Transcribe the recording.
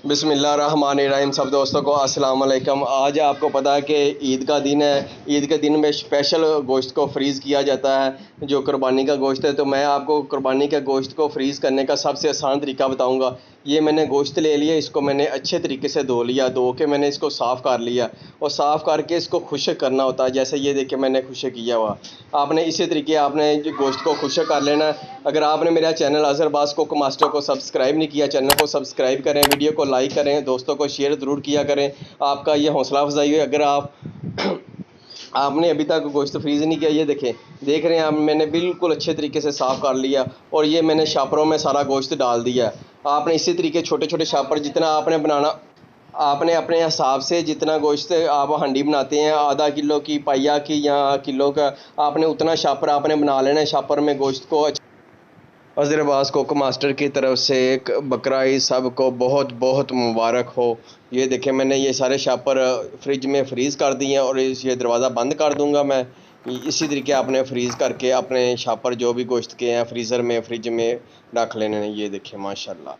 बिस्मिल्लाहिर्रहमानिर्रहीम। सब दोस्तों को अस्सलाम वालेकुम। आज आपको पता है कि ईद का दिन है। ईद के दिन में स्पेशल गोश्त को फ्रीज़ किया जाता है, जो कुर्बानी का गोश्त है। तो मैं आपको कुर्बानी के गोश्त को फ्रीज़ करने का सबसे आसान तरीका बताऊंगा। ये मैंने गोश्त ले लिया, इसको मैंने अच्छे तरीके से धो लिया। धो के मैंने इसको साफ़ कर लिया और साफ़ करके इसको खुश्क करना होता है। जैसे ये देखिए मैंने खुश्क किया हुआ। आपने इसी तरीके आपने जो गोश्त को खुश्क कर लेना है। अगर आपने मेरा चैनल अज़रबाज़ कुक मास्टर को सब्सक्राइब नहीं किया, चैनल को सब्सक्राइब करें, वीडियो को लाइक करें, दोस्तों को शेयर ज़रूर किया करें। आपका ये हौसला अफजाई है। अगर आपने अभी तक गोश्त फ्रीज़ नहीं किया, ये देख रहे हैं आप, मैंने बिल्कुल अच्छे तरीके से साफ़ कर लिया और ये मैंने शापरों में सारा गोश्त डाल दिया। आपने इसी तरीके छोटे छोटे शापर जितना आपने बनाना, आपने अपने हिसाब से जितना गोश्त आप हांडी बनाते हैं, आधा किलो की, पाइया की या किलो का, आपने उतना शापर आपने बना लेना है। शापर में गोश्त को अज़रबाज़ कुक मास्टर की तरफ से एक बकरा ईद सब को बहुत बहुत मुबारक हो। ये देखें मैंने ये सारे शापर फ्रिज में फ्रीज़ कर दिए हैं और ये दरवाज़ा बंद कर दूंगा मैं। इसी तरीके आपने फ्रीज़ करके अपने शापर जो भी गोश्त के हैं फ्रीज़र में फ्रिज में रख लेने। ये देखें माशाल्लाह।